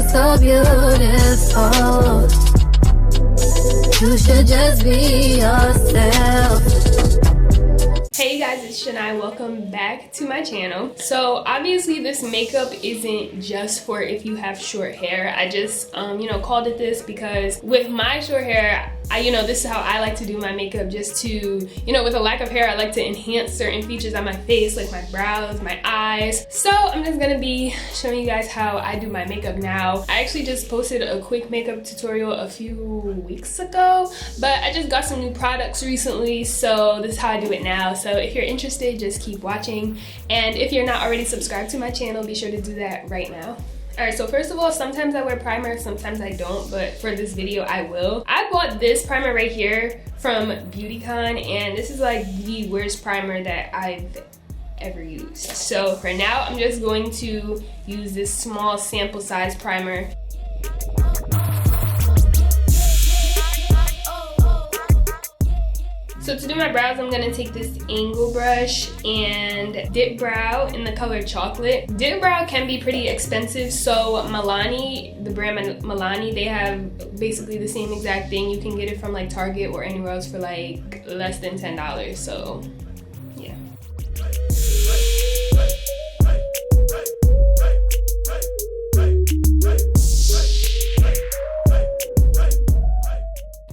so beautiful. You should just be yourself. Hey guys, it's Janai. Welcome back to my channel. So obviously this makeup isn't just for if you have short hair. I just called it this because with my short hair, this is how I like to do my makeup, just to, with a lack of hair, I like to enhance certain features on my face, like my brows, my eyes. So I'm just gonna be showing you guys how I do my makeup now. I actually just posted a quick makeup tutorial a few weeks ago, but I just got some new products recently, so this is how I do it now. So if you're interested, just keep watching. And if you're not already subscribed to my channel, be sure to do that right now. Alright, so first of all, sometimes I wear primer, sometimes I don't, but for this video I will. I bought this primer right here from Beautycon, and this is like the worst primer that I've ever used. So for now, I'm just going to use this small sample size primer. So to do my brows, I'm gonna take this angle brush and dip brow in the color chocolate. Dip brow can be pretty expensive, so Milani, the brand Milani, they have basically the same exact thing. You can get it from like Target or anywhere else for like less than $10, so yeah.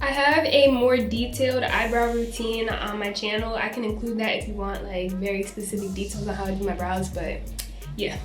I have a more detailed eyebrow routine on my channel. I can include that if you want like very specific details on how I do my brows, but yeah.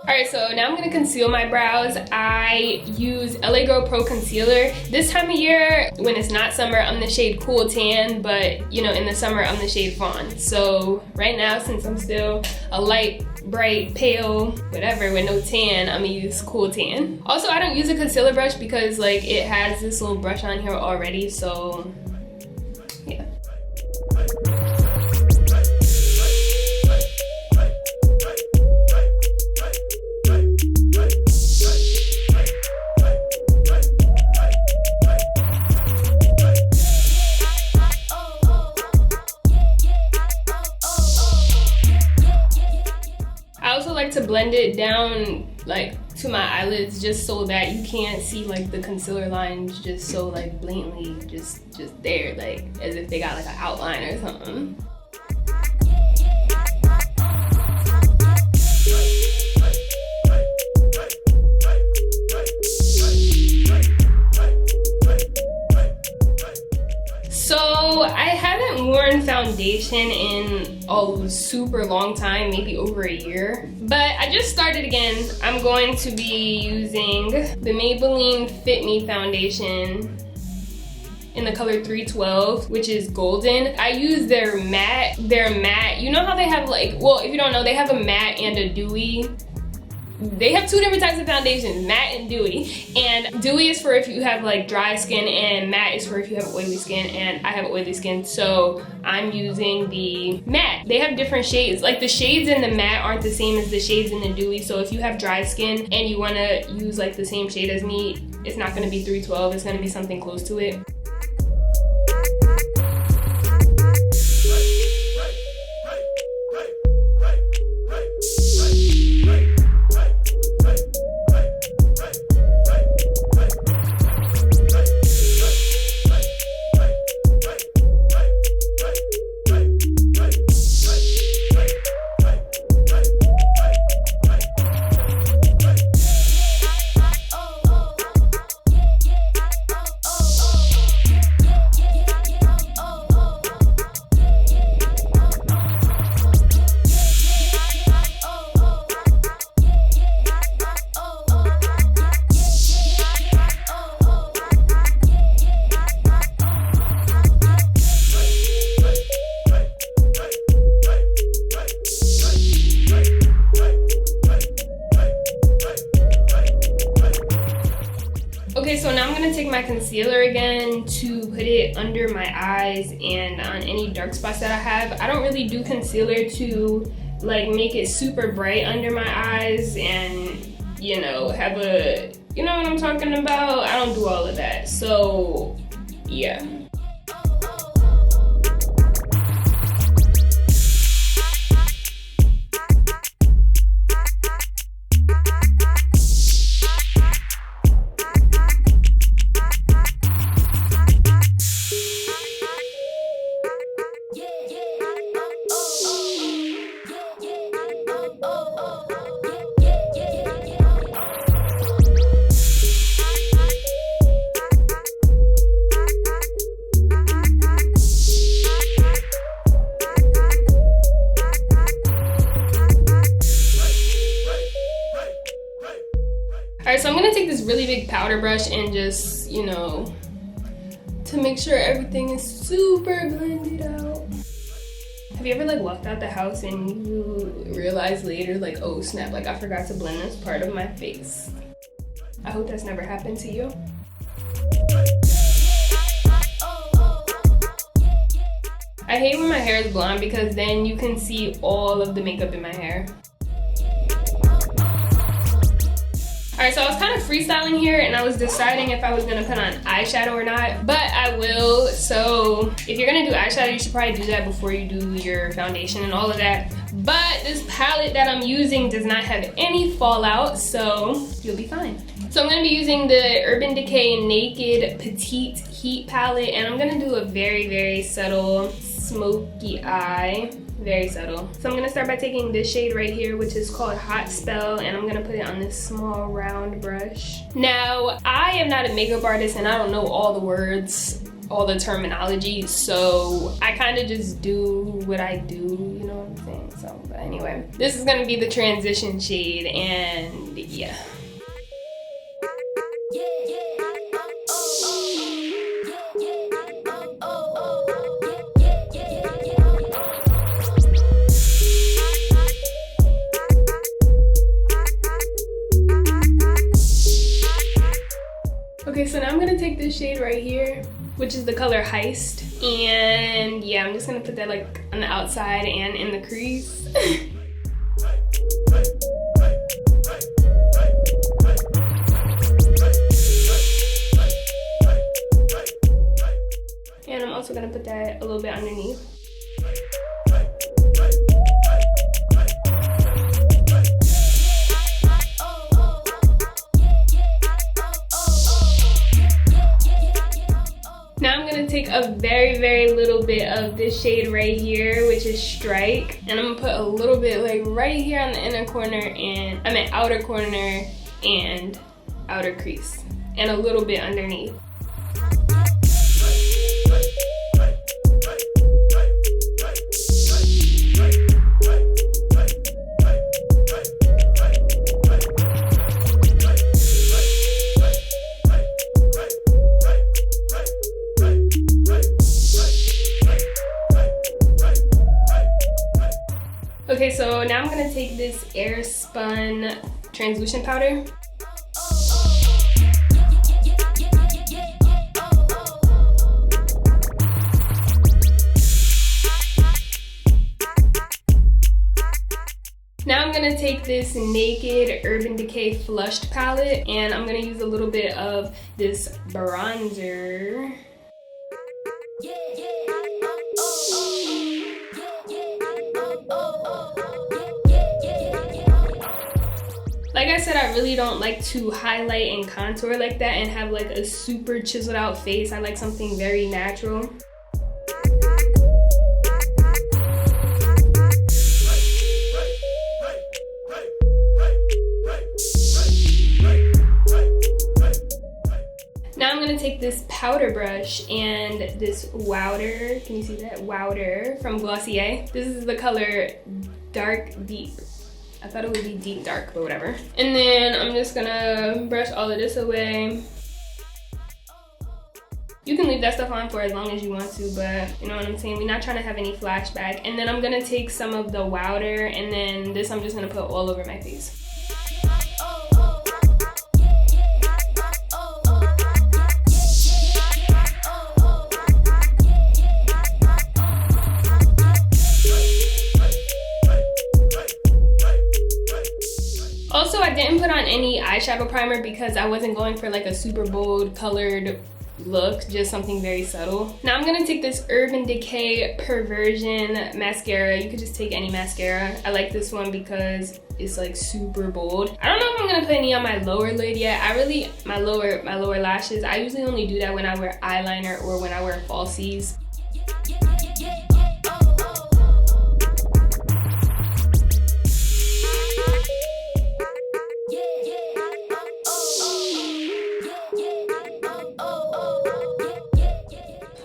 Alright, so now I'm going to conceal my brows. I use LA Girl Pro Concealer. This time of year, when it's not summer, I'm the shade Cool Tan, but in the summer, I'm the shade Fawn. So right now, since I'm still a light, bright, pale, whatever, with no tan, I'm going to use Cool Tan. Also, I don't use a concealer brush because like it has this little brush on here already, so yeah. To blend it down like to my eyelids, just so that you can't see like the concealer lines just so like blatantly just there, like as if they got like an outline or something. So I haven't worn foundation in a super long time, maybe over a year. But I just started again. I'm going to be using the Maybelline Fit Me foundation in the color 312, which is golden. I use their matte. You know how they have like, well, if you don't know, they have a matte and a dewy. They have two different types of foundations, matte and dewy. And dewy is for if you have like dry skin, and matte is for if you have oily skin, and I have oily skin, so I'm using the matte. They have different shades. Like the shades in the matte aren't the same as the shades in the dewy, so if you have dry skin and you want to use like the same shade as me, it's not going to be 312, it's going to be something close to it. Okay, so now I'm gonna take my concealer again to put it under my eyes and on any dark spots that I have. I don't really do concealer to like make it super bright under my eyes and, you know, have a, you know what I'm talking about? I don't do all of that. So yeah. Alright, so I'm gonna take this really big powder brush and just, you know, to make sure everything is super blended out. Have you ever like walked out the house and you realize later like, oh snap, like I forgot to blend this part of my face? I hope that's never happened to you. I hate when my hair is blonde because then you can see all of the makeup in my hair. Alright, so I was kind of freestyling here and I was deciding if I was going to put on eyeshadow or not, but I will. So if you're going to do eyeshadow, you should probably do that before you do your foundation and all of that. But this palette that I'm using does not have any fallout, so you'll be fine. So I'm going to be using the Urban Decay Naked Petite Heat palette, and I'm going to do a very, very subtle smoky eye. Very subtle. So I'm gonna start by taking this shade right here, which is called Hot Spell, and I'm gonna put it on this small round brush. Now, I am not a makeup artist and I don't know all the words, all the terminology, so I kind of just do what I do, you know what I'm saying? So, but anyway, this is gonna be the transition shade, and yeah. Okay, so now I'm gonna take this shade right here, which is the color Heist, and yeah, I'm just gonna put that like on the outside and in the crease. And I'm also gonna put that a little bit underneath. Now I'm gonna take a very, very little bit of this shade right here, which is Strike, and I'm gonna put a little bit like right here on the inner corner and outer corner and outer crease, and a little bit underneath. Okay, so now I'm gonna take this Airspun translucent powder. Now I'm gonna take this Naked Urban Decay Flushed palette, and I'm gonna use a little bit of this bronzer. Like I said, I really don't like to highlight and contour like that and have like a super chiseled out face. I like something very natural. Now I'm gonna take this powder brush and this Wowder, can you see that? Wowder from Glossier. This is the color Dark Deep. I thought it would be deep dark, but whatever. And then I'm just gonna brush all of this away. You can leave that stuff on for as long as you want to, but you know what I'm saying? We're not trying to have any flashback. And then I'm gonna take some of the Wowder, and then this I'm just gonna put all over my face. eyeshadow primer because I wasn't going for like a super bold colored look, just something very subtle. Now I'm gonna take this Urban Decay Perversion mascara. You could just take any mascara. I like this one because it's like super bold. I don't know if I'm gonna put any on my lower lid yet. My lower lashes, I usually only do that when I wear eyeliner or when I wear falsies.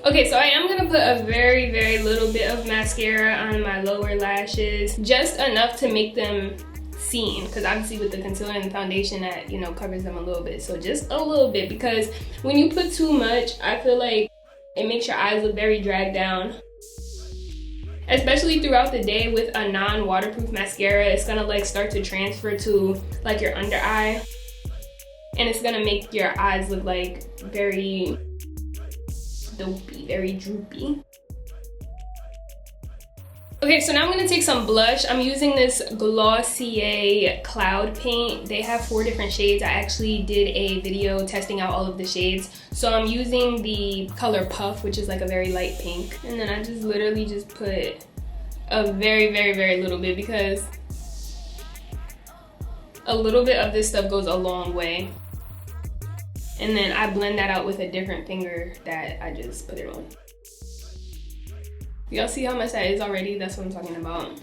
Okay, so I am gonna put a very, very little bit of mascara on my lower lashes, just enough to make them seen, because obviously with the concealer and the foundation that, you know, covers them a little bit. So just a little bit, because when you put too much, I feel like it makes your eyes look very dragged down. Especially throughout the day with a non-waterproof mascara, it's gonna like start to transfer to like your under eye, and it's gonna make your eyes look like very dopey, very droopy. Okay, so now I'm gonna take some blush. I'm using this Glossier Cloud Paint. They have 4 different shades. I actually did a video testing out all of the shades. So I'm using the color Puff, which is like a very light pink. And then I just literally just put a very, very, very little bit, because a little bit of this stuff goes a long way. And then I blend that out with a different finger that I just put it on. Y'all see how much that is already? That's what I'm talking about.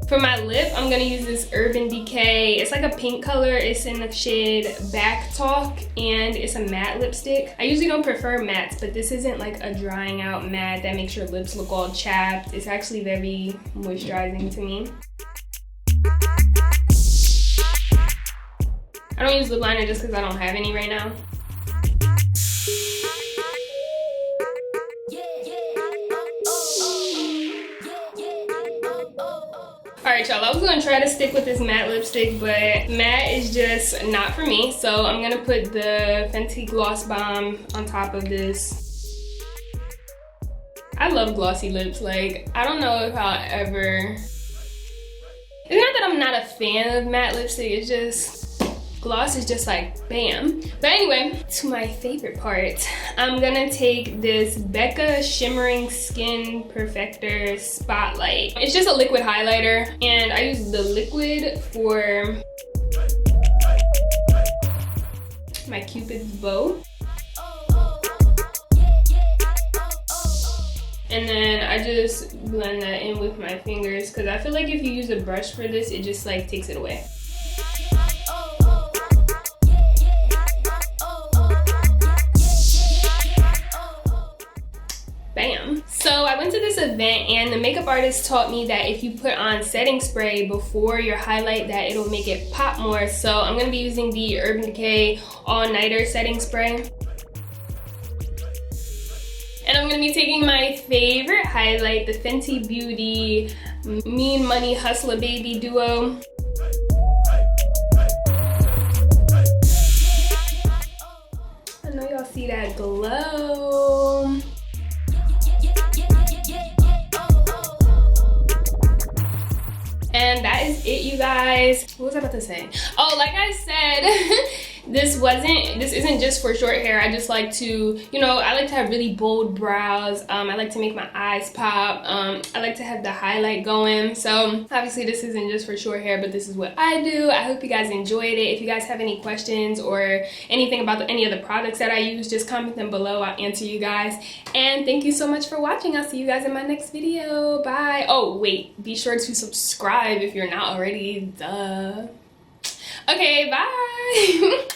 For my lip, I'm gonna use this Urban Decay. It's like a pink color. It's in the shade Back Talk, and it's a matte lipstick. I usually don't prefer mattes, but this isn't like a drying out matte that makes your lips look all chapped. It's actually very moisturizing to me. I don't use lip liner just because I don't have any right now. Alright y'all, I was gonna try to stick with this matte lipstick, but matte is just not for me. So I'm gonna put the Fenty Gloss Bomb on top of this. I love glossy lips. Like, I don't know if I'll ever... It's not that I'm not a fan of matte lipstick, it's just... gloss is just like bam. But anyway, to my favorite part, I'm gonna take this Becca Shimmering Skin Perfector Spotlight. It's just a liquid highlighter, and I use the liquid for my Cupid's bow. And then I just blend that in with my fingers, because I feel like if you use a brush for this, it just like takes it away. Bam. So I went to this event, and the makeup artist taught me that if you put on setting spray before your highlight, that it'll make it pop more. So I'm gonna be using the Urban Decay All Nighter setting spray. And I'm gonna be taking my favorite highlight, the Fenty Beauty Mean Money Hustler Baby Duo. I know y'all see that glow. And that is it, you guys. What was I about to say? Oh, like I said, this isn't just for short hair. I just like to, you know, I like to have really bold brows. I like to make my eyes pop. I like to have the highlight going. So obviously this isn't just for short hair, but this is what I do. I hope you guys enjoyed it. If you guys have any questions or anything about any of the products that I use, just comment them below. I'll answer you guys. And thank you so much for watching. I'll see you guys in my next video. Bye. Oh, wait. Be sure to subscribe if you're not already. Duh. Okay, bye.